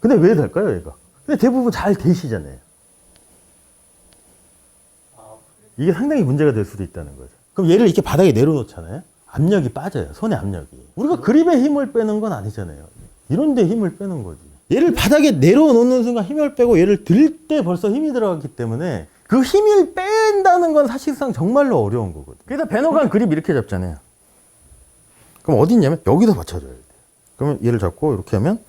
근데 왜 될까요, 얘가? 근데 대부분 잘 되시잖아요. 이게 상당히 문제가 될 수도 있다는 거죠. 그럼 얘를 이렇게 바닥에 내려놓잖아요. 압력이 빠져요. 손의 압력이. 우리가 그립에 힘을 빼는 건 아니잖아요. 이런 데 힘을 빼는 거지. 얘를 바닥에 내려놓는 순간 힘을 빼고 얘를 들 때 벌써 힘이 들어갔기 때문에 그 힘을 뺀다는 건 사실상 정말로 어려운 거거든요. 그래서 배너간 그립 이렇게 잡잖아요. 그럼 어디 있냐면 여기서 받쳐줘야 돼요. 그러면 얘를 잡고 이렇게 하면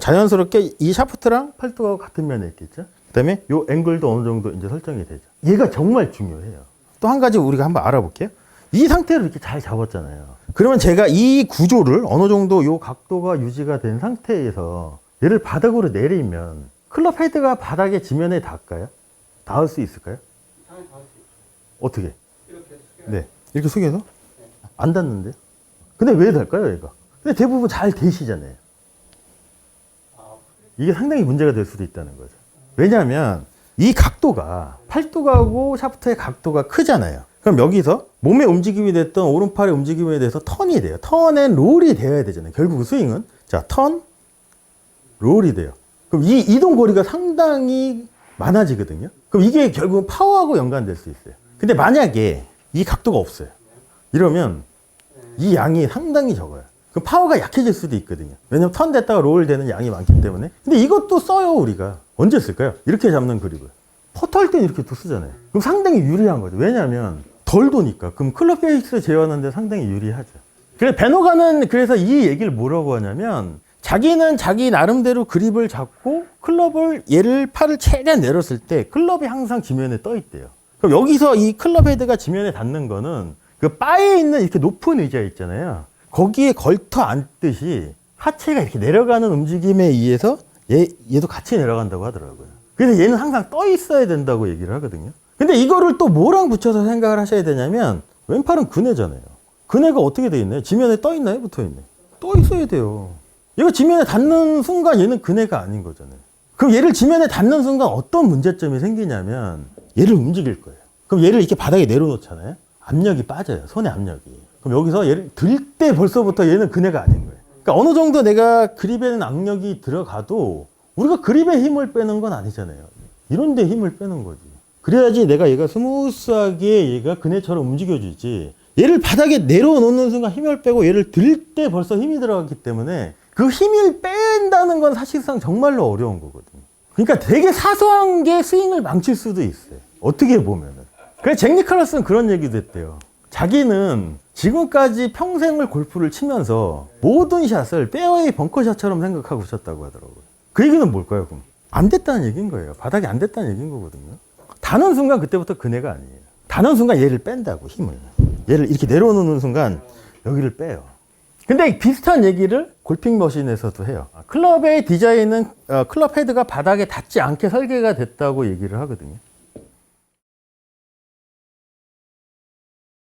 자연스럽게 이 샤프트랑 팔뚝하고 같은 면에 있겠죠. 그다음에 요 앵글도 어느 정도 이제 설정이 되죠. 얘가 정말 중요해요. 또 한 가지 우리가 한번 알아볼게요. 이 상태로 이렇게 잘 잡았잖아요. 그러면 제가 이 구조를 어느 정도 요 각도가 유지가 된 상태에서 얘를 바닥으로 내리면 클럽 헤드가 바닥에 지면에 닿을까요? 닿을 수 있을까요? 당연히 닿을 수 있죠. 어떻게? 이렇게 숙여야 네. 이렇게 숙여서? 안 닿는데요? 근데 왜 될까요, 얘가? 근데 대부분 잘 되시잖아요. 이게 상당히 문제가 될 수도 있다는 거죠. 왜냐하면 이 각도가 팔뚝하고 샤프트의 각도가 크잖아요. 그럼 여기서 몸의 움직임이 됐든 오른팔의 움직임에 대해서 턴이 돼요. 턴앤 롤이 되어야 되잖아요. 결국 스윙은. 자, 턴, 롤이 돼요. 그럼 이 이동 거리가 상당히 많아지거든요. 그럼 이게 결국은 파워하고 연관될 수 있어요. 근데 만약에 이 각도가 없어요. 이러면 이 양이 상당히 적어요. 그럼 파워가 약해질 수도 있거든요. 왜냐면 턴 됐다가 롤 되는 양이 많기 때문에. 근데 이것도 써요, 우리가. 언제 쓸까요? 이렇게 잡는 그립을. 퍼트할 때는 이렇게 또 쓰잖아요. 그럼 상당히 유리한 거죠. 왜냐하면 덜 도니까. 그럼 클럽 페이스 제어하는데 상당히 유리하죠. 그래서 베노가는 그래서 이 얘기를 뭐라고 하냐면 자기는 자기 나름대로 그립을 잡고 클럽을 얘를 팔을 최대한 내렸을 때 클럽이 항상 지면에 떠 있대요. 그럼 여기서 이 클럽 헤드가 지면에 닿는 거는 그 바에 있는 이렇게 높은 의자 있잖아요. 거기에 걸터 앉듯이 하체가 이렇게 내려가는 움직임에 의해서 얘도 같이 내려간다고 하더라고요. 그래서 얘는 항상 떠 있어야 된다고 얘기를 하거든요. 근데 이거를 또 뭐랑 붙여서 생각을 하셔야 되냐면 왼팔은 그네잖아요. 그네가 어떻게 돼 있나요? 지면에 떠 있나요? 붙어 있나요? 떠 있어야 돼요. 얘가 지면에 닿는 순간 얘는 그네가 아닌 거잖아요. 그럼 얘를 지면에 닿는 순간 어떤 문제점이 생기냐면 얘를 움직일 거예요. 그럼 얘를 이렇게 바닥에 내려놓잖아요. 압력이 빠져요. 손의 압력이. 그럼 여기서 얘를 들 때 벌써부터 얘는 그네가 아닌 거예요. 그러니까 어느 정도 내가 그립에는 압력이 들어가도 우리가 그립에 힘을 빼는 건 아니잖아요. 이런 데 힘을 빼는 거지. 그래야지 내가 얘가 스무스하게 얘가 그네처럼 움직여주지. 얘를 바닥에 내려놓는 순간 힘을 빼고 얘를 들 때 벌써 힘이 들어갔기 때문에 그 힘을 뺀다는 건 사실상 정말로 어려운 거거든요. 그러니까 되게 사소한 게 스윙을 망칠 수도 있어요. 어떻게 보면은. 그래서 잭 니클러스는 그런 얘기도 했대요. 자기는 지금까지 평생을 골프를 치면서 모든 샷을 페어웨이 벙커샷처럼 생각하고 쳤다고 하더라고요. 그 얘기는 뭘까요, 그럼? 안 됐다는 얘기인 거예요. 바닥이 안 됐다는 얘기인 거거든요. 닿는 순간 그때부터 그네가 아니에요. 닿는 순간 얘를 뺀다고, 힘을. 얘를 이렇게 내려놓는 순간 여기를 빼요. 근데 비슷한 얘기를 골핑 머신에서도 해요. 클럽의 디자인은 클럽 헤드가 바닥에 닿지 않게 설계가 됐다고 얘기를 하거든요.